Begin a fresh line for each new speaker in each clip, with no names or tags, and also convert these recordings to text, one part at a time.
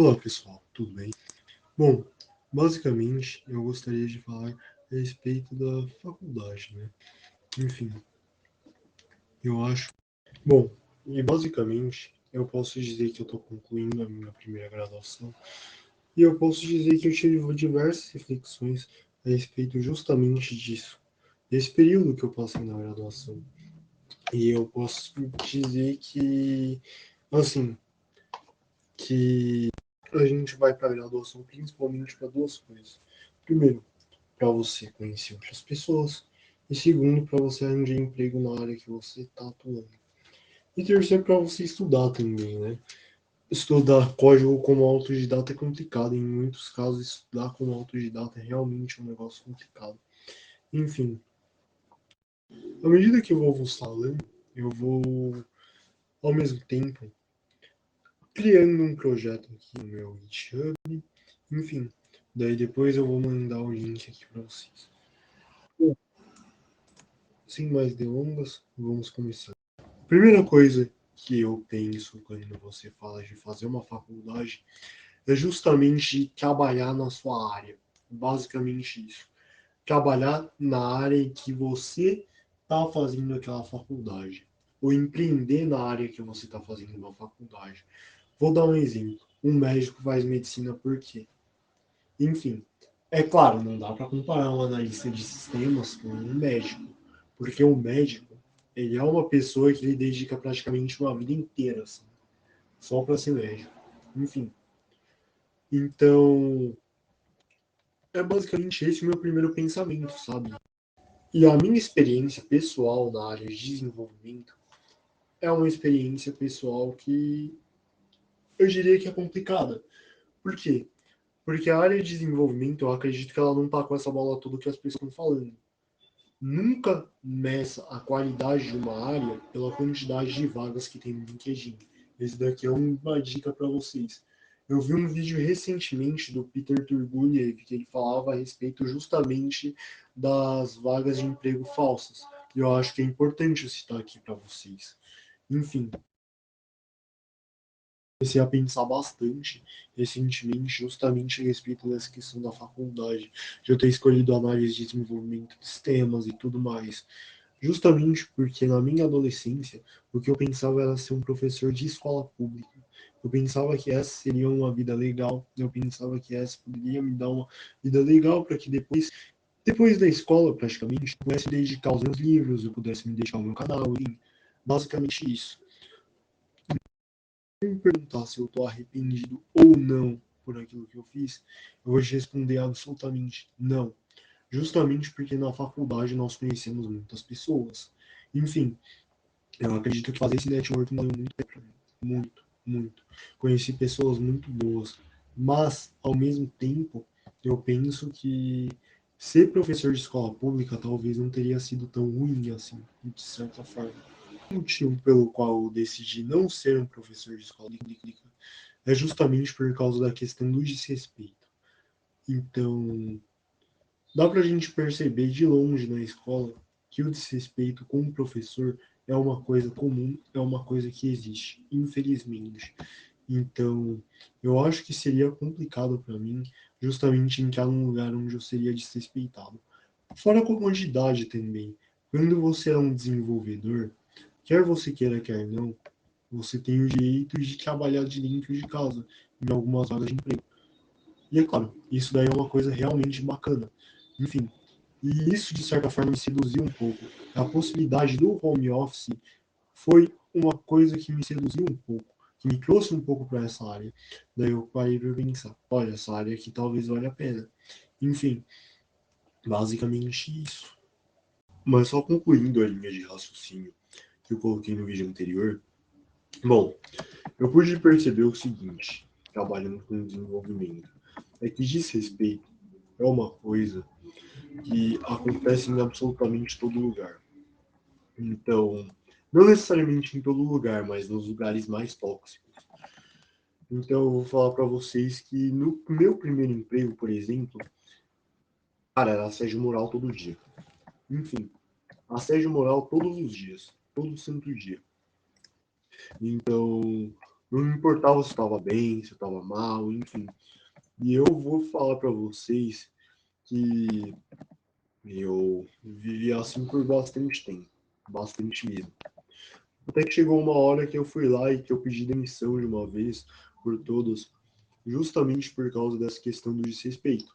Olá pessoal, tudo bem? Bom, basicamente eu gostaria de falar a respeito da faculdade, né? Enfim, eu acho. Bom, e basicamente eu posso dizer que eu estou concluindo a minha primeira graduação e eu posso dizer que eu tive diversas reflexões a respeito justamente disso, desse período que eu passei na graduação. E eu posso dizer que, assim, que a gente vai para a graduação principalmente para duas coisas. Primeiro, para você conhecer outras pessoas. E segundo, para você arranjar emprego na área que você está atuando. E terceiro, para você estudar também, né? Estudar código como autodidata é complicado. Em muitos casos, estudar como autodidata é realmente um negócio complicado. Enfim, à medida que eu vou vos falando, eu vou, ao mesmo tempo, criando um projeto aqui no meu GitHub. Enfim, daí depois eu vou mandar o link aqui para vocês. Bom, sem mais delongas, vamos começar. Primeira coisa que eu penso quando você fala de fazer uma faculdade é justamente trabalhar na sua área. Basicamente isso. Trabalhar na área em que você está fazendo aquela faculdade. Ou empreender na área que você está fazendo uma faculdade. Vou dar um exemplo. Um médico faz medicina por quê? Enfim, é claro, não dá para comparar um analista de sistemas com um médico, porque o médico, ele é uma pessoa que ele dedica praticamente uma vida inteira, assim, só para ser médico. Enfim, então, é basicamente esse o meu primeiro pensamento, sabe? E a minha experiência pessoal na área de desenvolvimento é uma experiência pessoal que eu diria que é complicada. Por quê? Porque a área de desenvolvimento, eu acredito que ela não tá com essa bola toda que as pessoas estão falando. Nunca meça a qualidade de uma área pela quantidade de vagas que tem no LinkedIn. Esse daqui é uma dica para vocês. Eu vi um vídeo recentemente do Peter Turguniev que ele falava a respeito justamente das vagas de emprego falsas. E eu acho que é importante eu citar aqui para vocês. Enfim, comecei a pensar bastante recentemente justamente a respeito dessa questão da faculdade, de eu ter escolhido análise de desenvolvimento de sistemas e tudo mais. Justamente porque na minha adolescência, o que eu pensava era ser um professor de escola pública. Eu pensava que essa seria uma vida legal, eu pensava que essa poderia me dar uma vida legal para que depois da escola, praticamente, eu pudesse dedicar aos meus livros, eu pudesse me dedicar ao meu canal, e basicamente isso. Se me perguntar se eu estou arrependido ou não por aquilo que eu fiz, eu vou te responder absolutamente não. Justamente porque na faculdade nós conhecemos muitas pessoas. Enfim, eu acredito que fazer esse network valeu muito para mim. Muito, muito. Conheci pessoas muito boas. Mas, ao mesmo tempo, eu penso que ser professor de escola pública talvez não teria sido tão ruim assim, de certa forma. O motivo pelo qual eu decidi não ser um professor de escola pública é justamente por causa da questão do desrespeito. Então, dá para a gente perceber de longe na escola que o desrespeito com o professor é uma coisa comum, é uma coisa que existe, infelizmente. Então, eu acho que seria complicado para mim justamente entrar num lugar onde eu seria desrespeitado. Fora a comodidade também. Quando você é um desenvolvedor, quer você queira, quer não, você tem o direito de trabalhar de dentro de casa, em algumas vagas de emprego. E é claro, isso daí é uma coisa realmente bacana. Enfim, e isso de certa forma me seduziu um pouco. A possibilidade do home office foi uma coisa que me seduziu um pouco, que me trouxe um pouco para essa área. Daí eu parei para pensar, olha, essa área aqui talvez valha a pena. Enfim, basicamente isso. Mas só concluindo a linha de raciocínio que eu coloquei no vídeo anterior, bom, eu pude perceber o seguinte, trabalhando com desenvolvimento, é que desrespeito é uma coisa que acontece em absolutamente todo lugar. Então, não necessariamente em todo lugar, mas nos lugares mais tóxicos. Então, eu vou falar para vocês que no meu primeiro emprego, por exemplo, cara, era assédio moral todo dia. Enfim, assédio moral todos os dias, todo santo dia. Então, Não importava se estava bem, se estava mal, enfim. E eu vou falar para vocês que eu vivi assim por bastante tempo, bastante mesmo. Até que chegou uma hora que eu fui lá e que eu pedi demissão de uma vez por todas, justamente por causa dessa questão do desrespeito.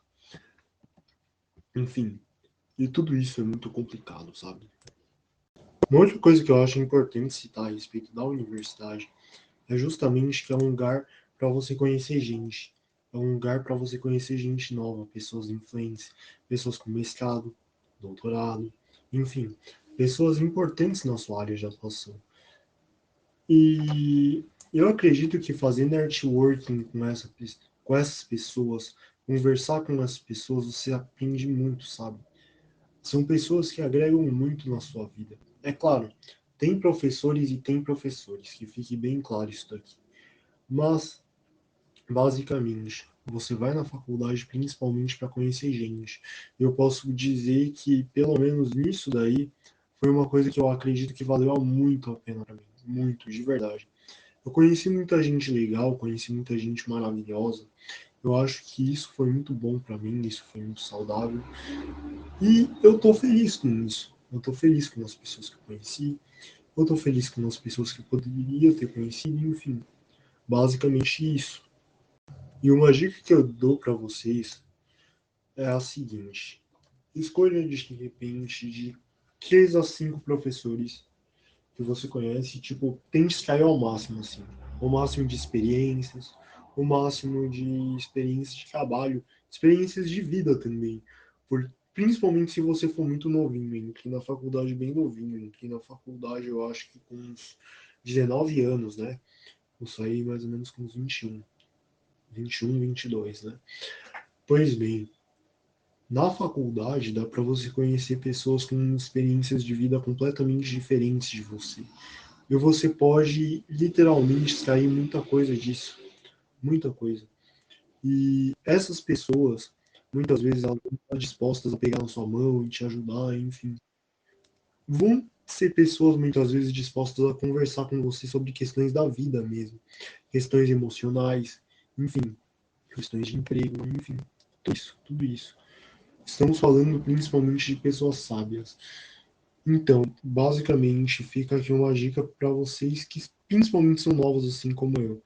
Enfim, e tudo isso é muito complicado, sabe? Uma outra coisa que eu acho importante citar a respeito da universidade é justamente que é um lugar para você conhecer gente. É um lugar para você conhecer gente nova, pessoas influentes, pessoas com mestrado, doutorado, enfim, pessoas importantes na sua área de atuação. E eu acredito que fazendo networking com essas pessoas, conversar com essas pessoas, você aprende muito, sabe? São pessoas que agregam muito na sua vida. É claro, tem professores e tem professores, que fique bem claro isso daqui. Mas, basicamente, você vai na faculdade principalmente para conhecer gente. Eu posso dizer que, pelo menos nisso daí, foi uma coisa que eu acredito que valeu muito a pena para mim. Muito, de verdade. Eu conheci muita gente legal, conheci muita gente maravilhosa. Eu acho que isso foi muito bom para mim, isso foi muito saudável. E eu tô feliz com isso. Eu tô feliz com as pessoas que eu conheci. Eu tô feliz com as pessoas que eu poderia ter conhecido, enfim. Basicamente isso. E uma dica que eu dou para vocês é a seguinte: escolha de repente de 3 a 5 professores que você conhece, tipo, tente extrair ao máximo, assim, o máximo de experiências, o máximo de experiências de trabalho, experiências de vida também, principalmente se você for muito novinho, entrei na faculdade bem novinho, entrei na faculdade eu acho que com uns 19 anos, né? Eu saí mais ou menos com uns 21, 22, né? Pois bem, na faculdade dá para você conhecer pessoas com experiências de vida completamente diferentes de você. E você pode literalmente extrair muita coisa disso, muita coisa. E essas pessoas, muitas vezes, elas vão estar dispostas a pegar na sua mão e te ajudar, enfim. Vão ser pessoas, muitas vezes, dispostas a conversar com você sobre questões da vida mesmo, questões emocionais, enfim, questões de emprego, enfim, tudo isso, tudo isso. Estamos falando principalmente de pessoas sábias. Então, basicamente, fica aqui uma dica para vocês que principalmente são novos assim como eu.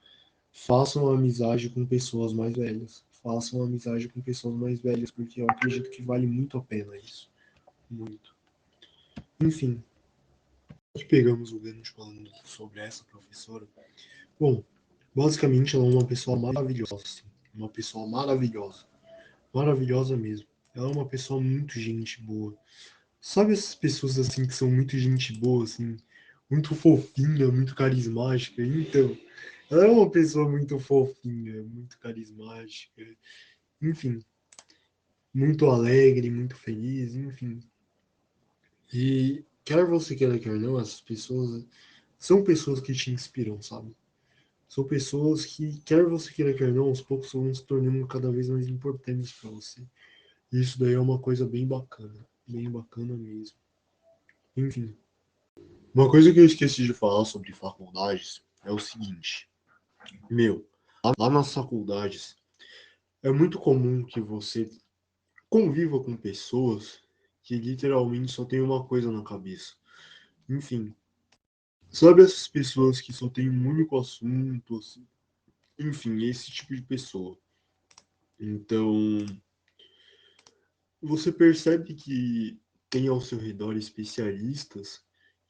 Façam amizade com pessoas mais velhas. Façam amizade com pessoas mais velhas, porque eu acredito que vale muito a pena isso. Muito. Enfim, pegamos o gancho falando sobre essa professora. Bom, basicamente ela é uma pessoa maravilhosa, assim. Uma pessoa maravilhosa. Maravilhosa mesmo. Ela é uma pessoa muito gente boa. Sabe essas pessoas assim que são muito gente boa, assim, muito fofinha, muito carismática? Então, ela é uma pessoa muito fofinha, muito carismática, enfim, muito alegre, muito feliz, enfim. E quer você queira, quer não, essas pessoas são pessoas que te inspiram, sabe? São pessoas que, quer você queira, quer não, aos poucos vão se tornando cada vez mais importantes para você. E isso daí é uma coisa bem bacana mesmo. Enfim. Uma coisa que eu esqueci de falar sobre faculdades é o seguinte, meu, lá nas faculdades é muito comum que você conviva com pessoas que literalmente só tem uma coisa na cabeça. Enfim, sabe essas pessoas que só tem um único assunto, assim? Enfim, esse tipo de pessoa. Então, você percebe que tem ao seu redor especialistas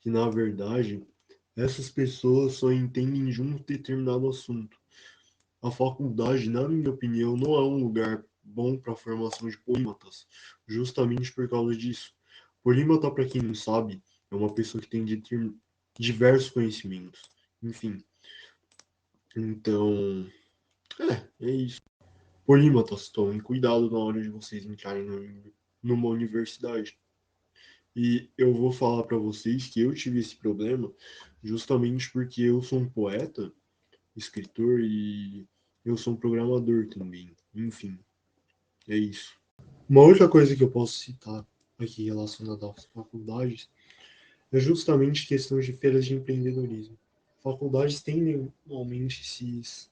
que, na verdade, essas pessoas só entendem de um determinado assunto. A faculdade, na minha opinião, não é um lugar bom para a formação de polímatas, justamente por causa disso. Polímata, para quem não sabe, é uma pessoa que tem diversos conhecimentos. Enfim, então, é isso. Polímatas, tomem cuidado na hora de vocês entrarem numa universidade. E eu vou falar para vocês que eu tive esse problema justamente porque eu sou um poeta, escritor e eu sou um programador também. Enfim, é isso. Uma outra coisa que eu posso citar aqui relacionada às faculdades é justamente questão de feiras de empreendedorismo. Faculdades têm normalmente esses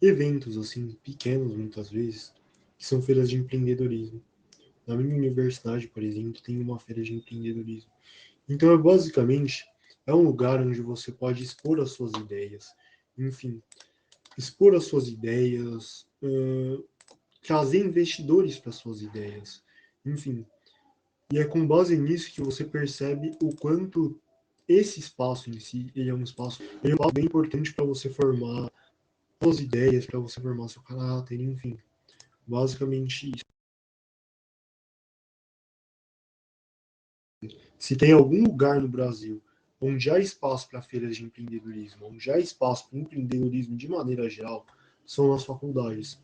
eventos, assim, pequenos muitas vezes, que são feiras de empreendedorismo. Na minha universidade, por exemplo, tem uma feira de empreendedorismo. Então, basicamente, é um lugar onde você pode expor as suas ideias. Enfim, expor as suas ideias, trazer investidores para suas ideias. Enfim, e é com base nisso que você percebe o quanto esse espaço em si, ele é um espaço bem importante para você formar suas ideias, para você formar seu caráter, enfim. Basicamente isso. Se tem algum lugar no Brasil onde há espaço para feiras de empreendedorismo, onde há espaço para empreendedorismo de maneira geral, são as faculdades.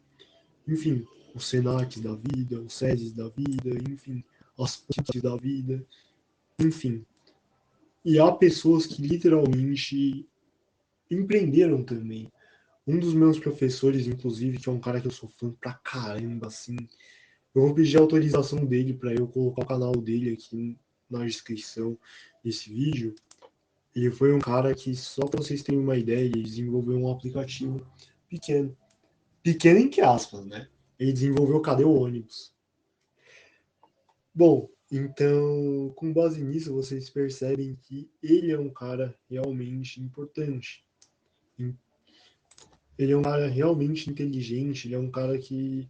Enfim, os Senacs da vida, os SESIs da vida, enfim, as PUCs da vida, enfim. E há pessoas que literalmente empreenderam também. Um dos meus professores, inclusive, que é um cara que eu sou fã pra caramba, assim, eu vou pedir autorização dele para eu colocar o canal dele aqui na descrição desse vídeo. Ele foi um cara que, só para vocês terem uma ideia, ele desenvolveu um aplicativo pequeno. Pequeno entre aspas, né? Ele desenvolveu Cadê o ônibus? Bom, então, com base nisso, vocês percebem que ele é um cara realmente importante. Ele é um cara realmente inteligente, ele é um cara que.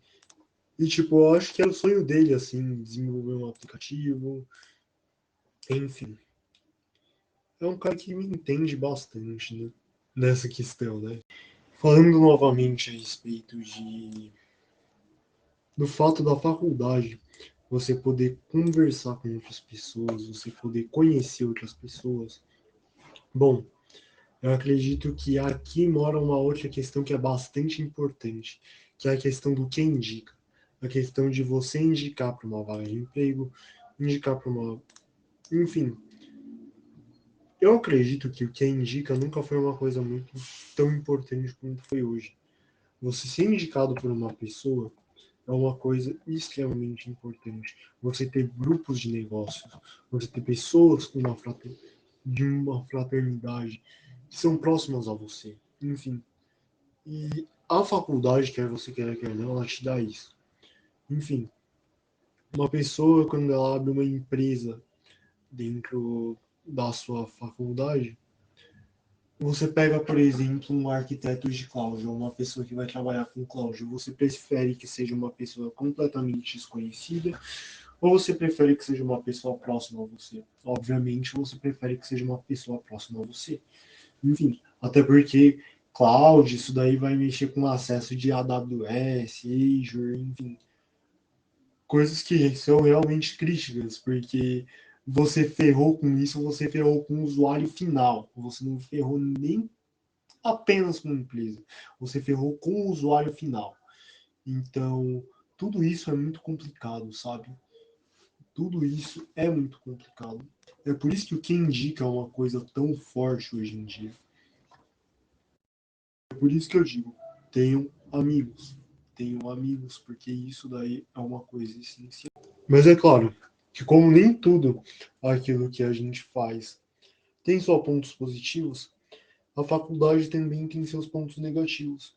E, tipo, eu acho que era o sonho dele, assim, desenvolver um aplicativo, enfim. É um cara que me entende bastante, né, nessa questão, né? Falando novamente a respeito do fato da faculdade, você poder conversar com outras pessoas, você poder conhecer outras pessoas. Bom, eu acredito que aqui mora uma outra questão que é bastante importante, que é a questão do que indica. A questão de você indicar para uma vaga de emprego, indicar para uma. Enfim, eu acredito que o que indica nunca foi uma coisa muito tão importante como foi hoje. Você ser indicado por uma pessoa é uma coisa extremamente importante. Você ter grupos de negócios, você ter pessoas com de uma fraternidade que são próximas a você. Enfim, e a faculdade, quer você queira, quer não, ela te dá isso. Enfim, uma pessoa, quando ela abre uma empresa dentro da sua faculdade, você pega, por exemplo, um arquiteto de cloud, ou uma pessoa que vai trabalhar com cloud, você prefere que seja uma pessoa completamente desconhecida, ou você prefere que seja uma pessoa próxima a você? Obviamente, você prefere que seja uma pessoa próxima a você. Enfim, até porque cloud, isso daí vai mexer com acesso de AWS, Azure, enfim, coisas que são realmente críticas, porque você ferrou com isso, você ferrou com o usuário final, você não ferrou nem apenas com a empresa, você ferrou com o usuário final. Então, tudo isso é muito complicado, sabe? Tudo isso é muito complicado. É por isso que o que indica é uma coisa tão forte hoje em dia. É por isso que eu digo, tenham amigos. Tenham amigos, porque isso daí é uma coisa essencial. Mas é claro que como nem tudo aquilo que a gente faz tem só pontos positivos, a faculdade também tem seus pontos negativos.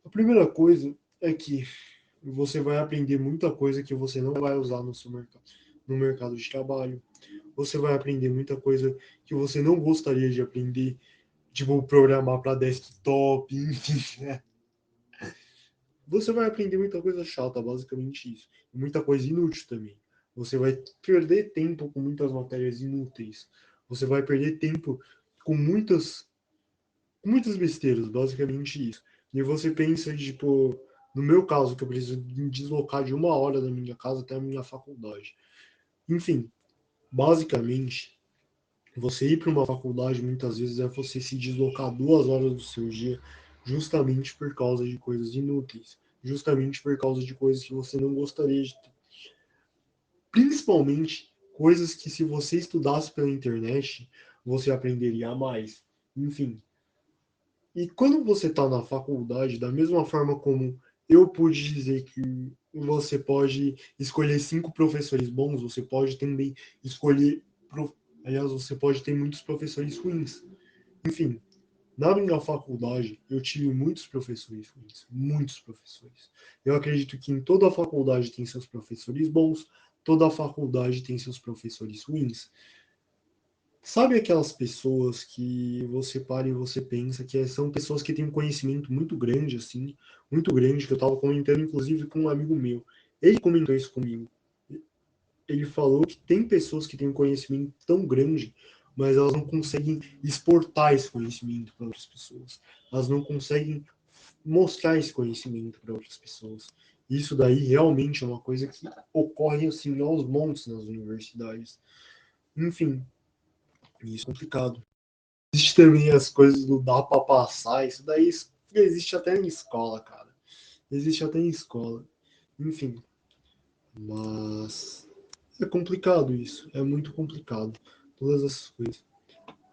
A primeira coisa é que você vai aprender muita coisa que você não vai usar no mercado de trabalho. Você vai aprender muita coisa que você não gostaria de aprender, tipo programar para desktop, enfim, né? Você vai aprender muita coisa chata, basicamente isso. E muita coisa inútil também. Você vai perder tempo com muitas matérias inúteis. Você vai perder tempo com muitas besteiras, basicamente isso. E você pensa, tipo, no meu caso, que eu preciso me deslocar de 1 hora da minha casa até a minha faculdade. Enfim, basicamente, você ir para uma faculdade muitas vezes é você se deslocar 2 horas do seu dia justamente por causa de coisas inúteis, justamente por causa de coisas que você não gostaria de ter. Principalmente coisas que se você estudasse pela internet, você aprenderia mais. Enfim, e quando você está na faculdade, da mesma forma como eu pude dizer que você pode escolher 5 professores bons, você pode também escolher. Aliás, você pode ter muitos professores ruins. Enfim, Na minha faculdade, eu tive muitos professores ruins, muitos professores. Eu acredito que em toda faculdade tem seus professores bons, toda faculdade tem seus professores ruins. Sabe aquelas pessoas que você para e você pensa que são pessoas que têm um conhecimento muito grande, assim, muito grande, que eu estava comentando, inclusive, com um amigo meu. Ele comentou isso comigo. Ele falou que tem pessoas que têm um conhecimento tão grande, mas elas não conseguem exportar esse conhecimento para outras pessoas. Elas não conseguem mostrar esse conhecimento para outras pessoas. Isso daí realmente é uma coisa que ocorre assim aos montes nas universidades. Enfim, isso é complicado. Existe também as coisas do dá para passar, isso daí existe até em escola, cara. Existe até em escola. Enfim, mas é complicado isso, é muito complicado. Todas essas coisas.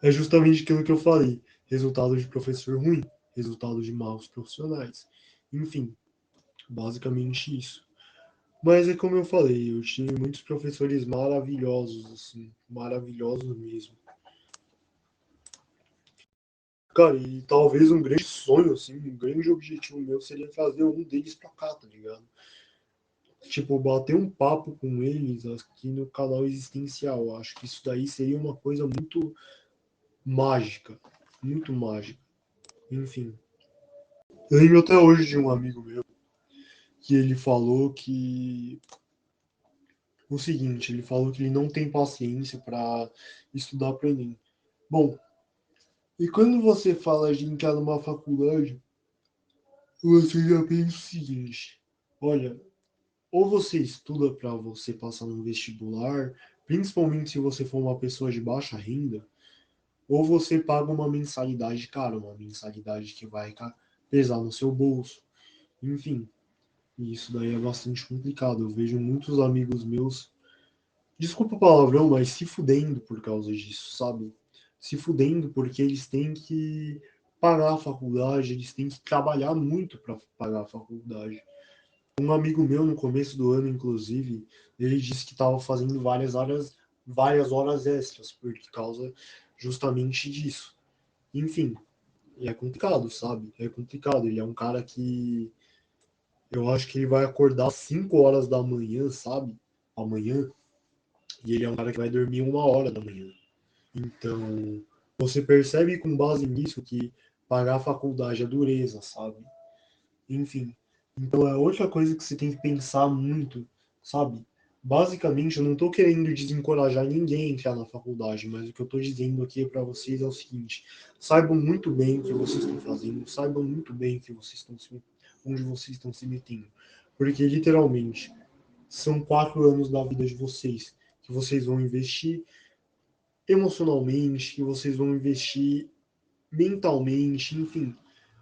É justamente aquilo que eu falei. Resultado de professor ruim, resultado de maus profissionais. Enfim, basicamente isso. Mas é como eu falei, eu tive muitos professores maravilhosos, assim, maravilhosos mesmo. Cara, e talvez um grande sonho, assim, um grande objetivo meu seria trazer um deles pra cá, tá ligado? Tipo, bater um papo com eles aqui no canal Existencial. Acho que isso daí seria uma coisa muito mágica. Muito mágica. Enfim. Eu lembro até hoje de um amigo meu que ele falou que. O seguinte, ele falou que ele não tem paciência para estudar para Enem. Bom, e quando você fala de entrar numa faculdade, você já pensa o seguinte: olha, ou você estuda para você passar no vestibular, principalmente se você for uma pessoa de baixa renda, ou você paga uma mensalidade cara, uma mensalidade que vai pesar no seu bolso. Enfim, isso daí é bastante complicado. Eu vejo muitos amigos meus, desculpa o palavrão, mas se fudendo por causa disso, sabe? Se fudendo porque eles têm que pagar a faculdade, eles têm que trabalhar muito para pagar a faculdade. Um amigo meu, no começo do ano, inclusive, ele disse que estava fazendo várias horas extras por causa justamente disso. Enfim, é complicado, sabe? É complicado. Ele é um cara que eu acho que ele vai acordar às 5 horas da manhã, sabe? Amanhã. E ele é um cara que vai dormir 1 hora da manhã. Então, você percebe com base nisso que pagar a faculdade é dureza, sabe? Enfim. Então é outra coisa que você tem que pensar muito, sabe? Basicamente, eu não estou querendo desencorajar ninguém a entrar na faculdade, mas o que eu estou dizendo aqui para vocês é o seguinte: saibam muito bem o que vocês estão fazendo, saibam muito bem o que vocês estão onde vocês estão se metendo, porque literalmente são 4 anos da vida de vocês que vocês vão investir emocionalmente, que vocês vão investir mentalmente, enfim,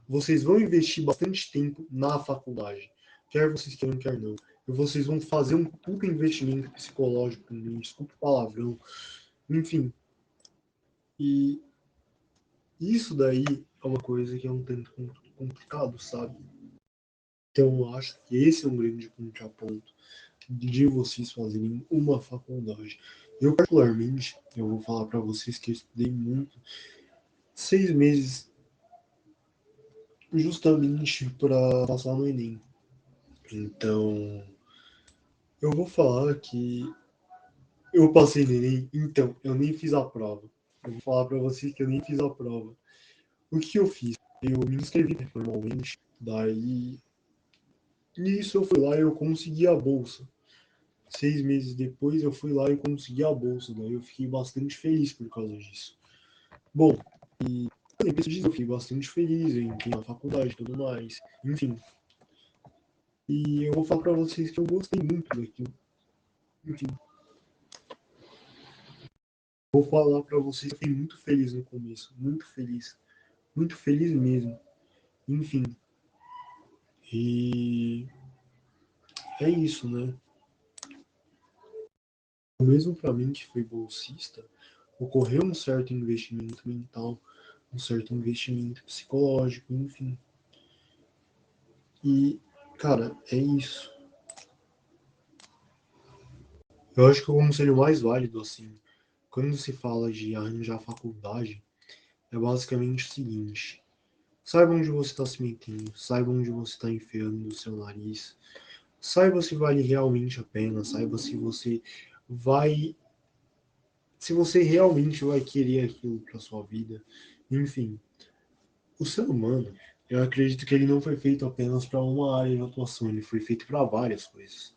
vocês vão investir bastante tempo na faculdade, quer vocês queiram, quer não. E vocês vão fazer um puto investimento psicológico também, desculpa o palavrão. Enfim, e isso daí é uma coisa que é um tanto complicado, sabe? Então eu acho que esse é um grande contraponto de vocês fazerem uma faculdade. Eu, particularmente, eu vou falar para vocês que eu estudei muito, 6 meses justamente para passar no Enem. Então, eu vou falar que eu passei no Enem, então, eu nem fiz a prova. Eu vou falar para vocês que eu nem fiz a prova. O que eu fiz? Eu me inscrevi normalmente, daí nisso eu fui lá e eu consegui a bolsa. 6 meses depois eu fui lá e consegui a bolsa, daí eu fiquei bastante feliz por causa disso. Bom, depois disso eu fiquei bastante feliz em ir na faculdade e tudo mais, enfim. E eu vou falar para vocês que eu gostei muito daquilo. Enfim, vou falar para vocês que eu fiquei muito feliz no começo, muito feliz mesmo. Enfim, e é isso, né? Mesmo para mim que fui bolsista, ocorreu um certo investimento mental, um certo investimento psicológico, enfim. E, cara, é isso. Eu acho que o conselho mais válido, assim, quando se fala de arranjar faculdade, é basicamente o seguinte: saiba onde você está se metendo, saiba onde você está enfiando o seu nariz, saiba se vale realmente a pena, saiba vai, se você realmente vai querer aquilo para sua vida. Enfim, o ser humano, eu acredito que ele não foi feito apenas para uma área de atuação, ele foi feito para várias coisas.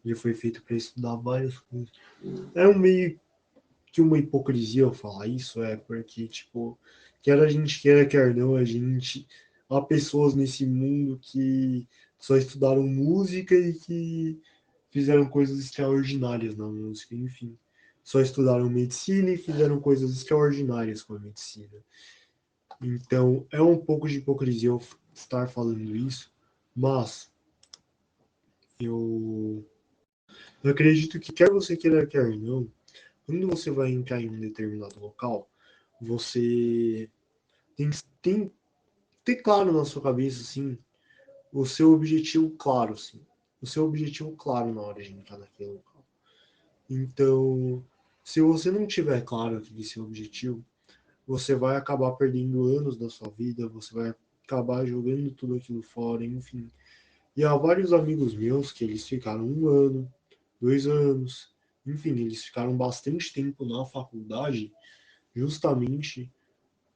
Ele foi feito para estudar várias coisas. É um meio que uma hipocrisia eu falar isso, porque, tipo, quer a gente queira, quer não, há pessoas nesse mundo que só estudaram música e que fizeram coisas extraordinárias na música, enfim. Só estudaram medicina e fizeram coisas extraordinárias com a medicina. Então, é um pouco de hipocrisia eu estar falando isso, mas eu, eu acredito que quer você queira, quer não, quando você vai entrar em um determinado local, você tem que ter claro na sua cabeça, assim, o seu objetivo claro, assim. O seu objetivo claro na hora de entrar naquele local. Então, se você não tiver claro aquele seu objetivo, você vai acabar perdendo anos da sua vida, você vai acabar jogando tudo aquilo fora, enfim. E há vários amigos meus que eles ficaram 1 ano, 2 anos, enfim, eles ficaram bastante tempo na faculdade justamente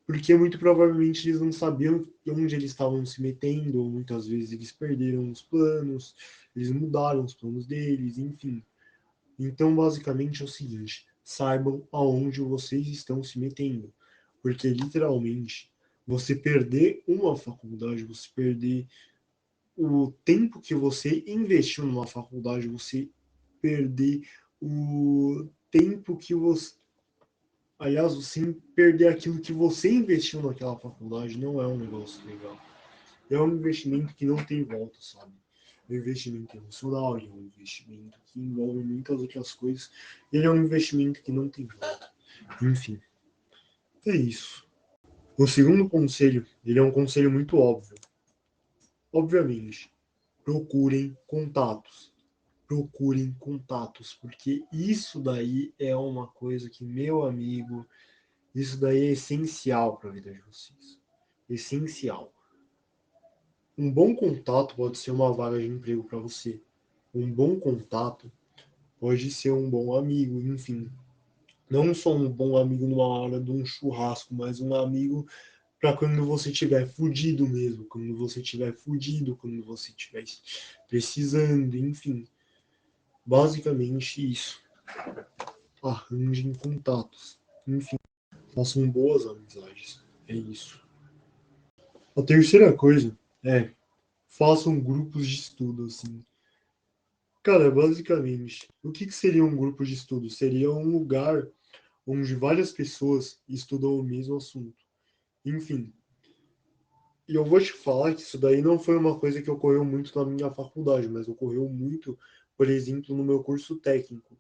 porque muito provavelmente eles não sabiam onde eles estavam se metendo, ou muitas vezes eles perderam os planos, eles mudaram os planos deles, enfim. Então, basicamente é o seguinte: saibam aonde vocês estão se metendo, porque literalmente você perder uma faculdade, você perder o tempo que você investiu numa faculdade, você perder o tempo que você. Aliás, você perder aquilo que você investiu naquela faculdade não é um negócio legal. É um investimento que não tem volta, sabe? É um investimento emocional, é um investimento que envolve muitas outras coisas. Ele é um investimento que não tem volta. Enfim, é isso. O segundo conselho, ele é um conselho muito óbvio. Obviamente, procurem contatos. Procurem contatos, porque isso daí é uma coisa que, meu amigo, isso daí é essencial para a vida de vocês. Essencial. Um bom contato pode ser uma vaga de emprego para você. Um bom contato pode ser um bom amigo, enfim. Não só um bom amigo numa hora de um churrasco, mas um amigo para quando você estiver fudido mesmo, quando você estiver fudido, quando você estiver precisando, enfim. Basicamente isso. Arranjem contatos. Enfim, façam boas amizades. É isso. A terceira coisa é façam grupos de estudo, assim. Cara, basicamente, o que seria um grupo de estudo? Seria um lugar onde várias pessoas estudam o mesmo assunto. Enfim, e eu vou te falar que isso daí não foi uma coisa que ocorreu muito na minha faculdade, mas ocorreu muito, por exemplo, no meu curso técnico.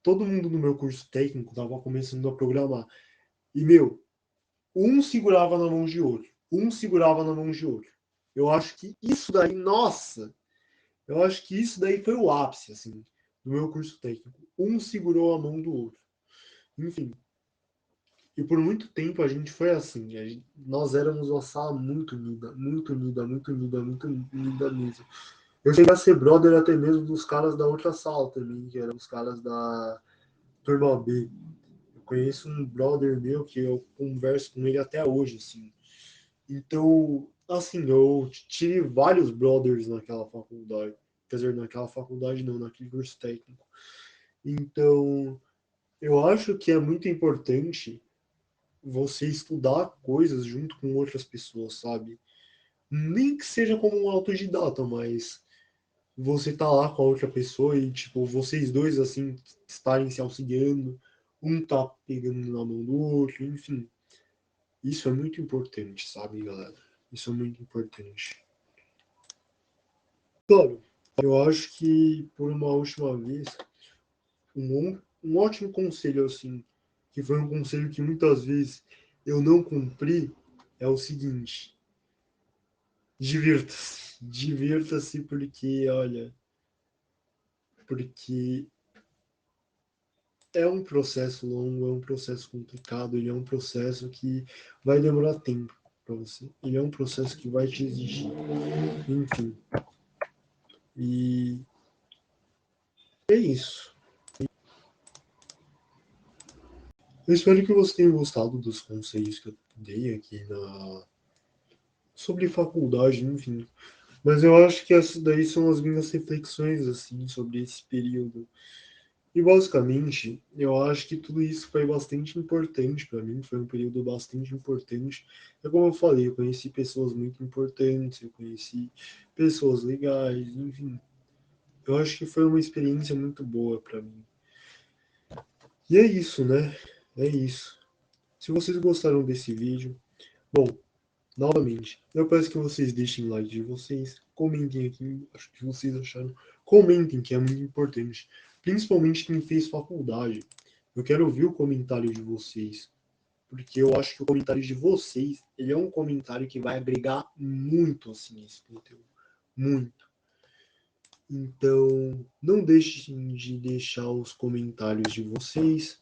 Todo mundo no meu curso técnico estava começando a programar. E, meu, um segurava na mão de outro. Um segurava na mão de outro. Eu acho que isso daí, nossa, eu acho que isso daí foi o ápice, assim, do meu curso técnico. Um segurou a mão do outro. Enfim, e por muito tempo a gente foi assim. Nós éramos uma sala muito unida, muito unida, muito unida, muito unida mesmo. Eu cheguei a ser brother até mesmo dos caras da outra sala também, que eram os caras da turma B. Eu conheço um brother meu que eu converso com ele até hoje, assim. Então, assim, eu tive vários brothers naquela faculdade. Quer dizer, naquela faculdade não, naquele curso técnico. Então, eu acho que é muito importante você estudar coisas junto com outras pessoas, sabe? Nem que seja como um autodidata, mas você tá lá com a outra pessoa e, tipo, vocês dois, assim, estarem se auxiliando, um tá pegando na mão do outro, enfim. Isso é muito importante, sabe, galera? Isso é muito importante. Claro, eu acho que, por uma última vez, um ótimo conselho, assim, que foi um conselho que muitas vezes eu não cumpri, é o seguinte: divirta-se. Divirta-se porque, olha, porque é um processo longo, é um processo complicado, ele é um processo que vai demorar tempo para você. Ele é um processo que vai te exigir, enfim. E é isso. Eu espero que você tenha gostado dos conselhos que eu dei aqui sobre faculdade, enfim. Mas eu acho que essas daí são as minhas reflexões, assim, sobre esse período. E basicamente, eu acho que tudo isso foi bastante importante para mim, foi um período bastante importante. É como eu falei, eu conheci pessoas muito importantes, eu conheci pessoas legais, enfim. Eu acho que foi uma experiência muito boa para mim. E é isso, né? É isso. Se vocês gostaram desse vídeo, bom, novamente, eu peço que vocês deixem like de vocês, comentem aqui o que vocês acharam, comentem que é muito importante, principalmente quem fez faculdade. Eu quero ouvir o comentário de vocês, porque eu acho que o comentário de vocês, ele é um comentário que vai agregar muito assim esse conteúdo, muito. Então, não deixem de deixar os comentários de vocês,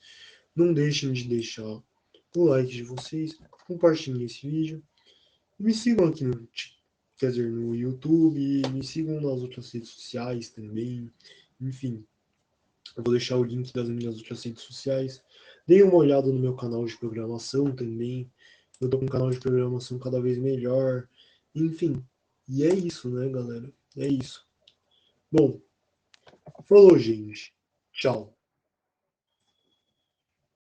não deixem de deixar o like de vocês, compartilhem esse vídeo. Me sigam aqui no, quer dizer, no YouTube, me sigam nas outras redes sociais também. Enfim, eu vou deixar o link das minhas outras redes sociais. Deem uma olhada no meu canal de programação também. Eu tô com um canal de programação cada vez melhor. Enfim, e é isso, né, galera? É isso. Bom, falou, gente. Tchau.